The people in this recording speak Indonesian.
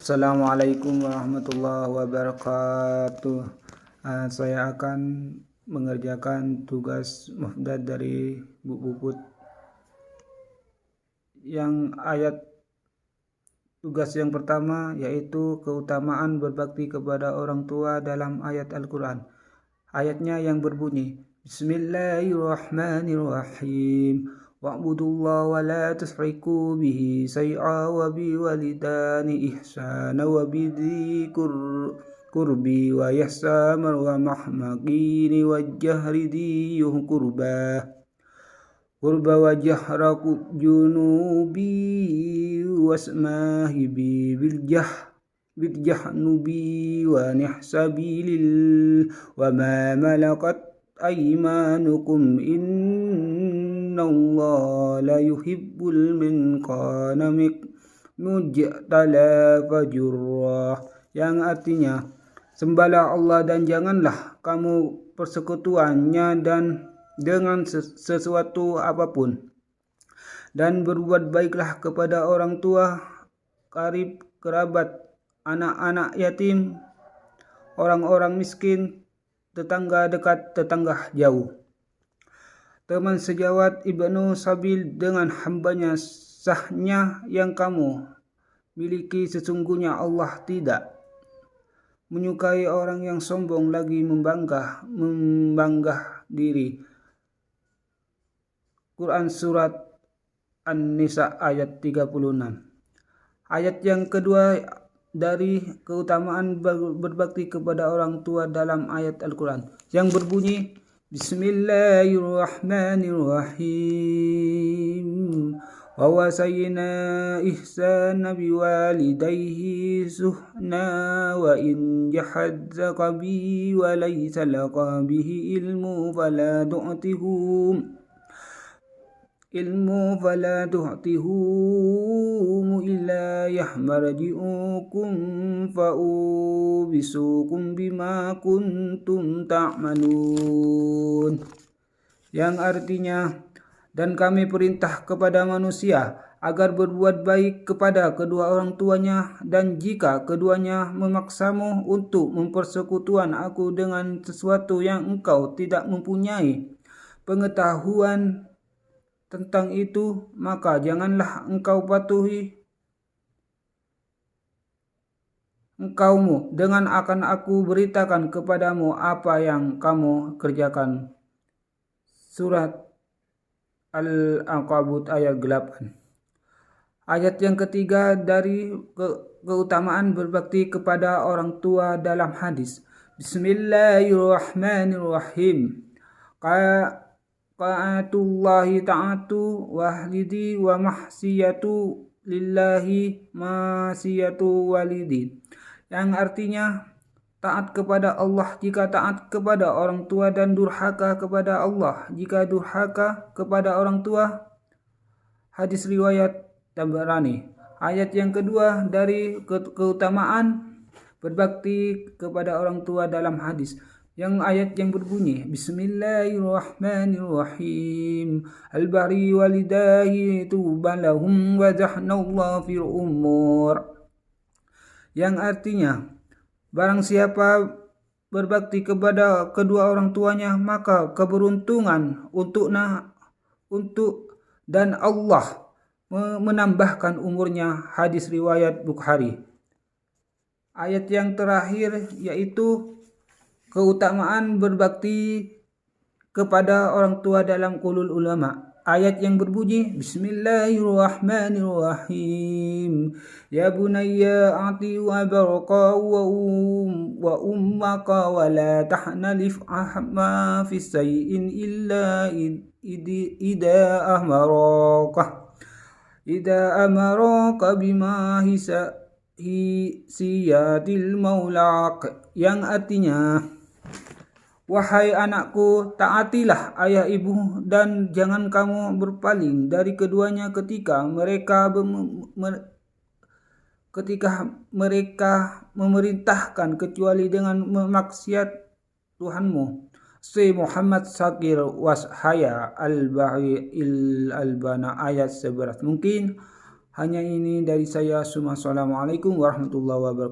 Assalamualaikum warahmatullahi wabarakatuh. Saya akan mengerjakan tugas mufrad dari Bu Puput. Yang tugas yang pertama yaitu keutamaan berbakti kepada orang tua dalam ayat Al-Quran. Ayatnya yang berbunyi, Bismillahirrahmanirrahim. Wa'budullaha wa la tusriku bihi say'a wa biwalidani ihsana wa bidhi kurbi wa yahsamar wa mahmaqini wa jahri diyuh kurba wa jahraku junubi wasmahi bi biljahnubi wa nihsabilil wa ma malakat aymanukum innallaha la yuhibbul man kana mujtala fajurrah, yang artinya sembahlah Allah dan janganlah kamu persekutuannya dan dengan sesuatu apapun, dan berbuat baiklah kepada orang tua, karib kerabat, anak-anak yatim, orang-orang miskin, tetangga dekat, tetangga jauh, teman sejawat, ibnu sabil dengan hambanya sahnya yang kamu miliki. Sesungguhnya Allah tidak menyukai orang yang sombong lagi membanggah diri. Quran Surat An-Nisa ayat 36. Ayat yang kedua dari keutamaan berbakti kepada orang tua dalam ayat Al-Quran yang berbunyi, Bismillahirrahmanirrahim. Wa wasayna ihsana biwalidayhi suhna wa in jahadzaka bi wa laysa laka bihi ilmu fala tu'tihum illa yahmarji'ukum fa'ubisukum bima kuntum ta'manun, yang artinya, dan kami perintah kepada manusia agar berbuat baik kepada kedua orang tuanya, dan jika keduanya memaksamu untuk mempersekutukan aku dengan sesuatu yang engkau tidak mempunyai pengetahuan tentang itu, maka janganlah engkau patuhi engkaumu dengan akan aku beritakan kepadamu apa yang kamu kerjakan. Surat Al-Ankabut ayat 8. Ayat yang ketiga dari keutamaan berbakti kepada orang tua dalam hadis. Bismillahirrahmanirrahim. Qa'atullahi ta'atu wahlidi wa mahsiyatu lillahi masiyatu walidi, yang artinya taat kepada Allah jika taat kepada orang tua, dan durhaka kepada Allah jika durhaka kepada orang tua. Hadis riwayat Tabarani. Ayat yang kedua dari keutamaan berbakti kepada orang tua dalam hadis, yang ayat yang berbunyi, Bismillahirrahmanirrahim. Al-bari walidahi tubalahum wa zahnallahu fil umur, yang artinya barang siapa berbakti kepada kedua orang tuanya maka keberuntungan untuk dan Allah menambahkan umurnya. Hadis riwayat Bukhari. Ayat yang terakhir yaitu keutamaan berbakti kepada orang tua dalam qaulul ulama. Ayat yang berbunyi, Bismillahirrahmanirrahim. Ya bunayya ati wa baraka wa ummaka wa la tahnalif ahma fi sayyin illa ida amaraka bima siyatil maulak, yang artinya, wahai anakku, taatilah ayah ibu dan jangan kamu berpaling dari keduanya ketika mereka memerintahkan kecuali dengan memaksiat Tuhanmu. Si Muhammad Sakir Washaya Al-Bahri Al-Albana ayat 11. Mungkin Hanya ini dari saya. Assalamualaikum warahmatullahi wabarakatuh.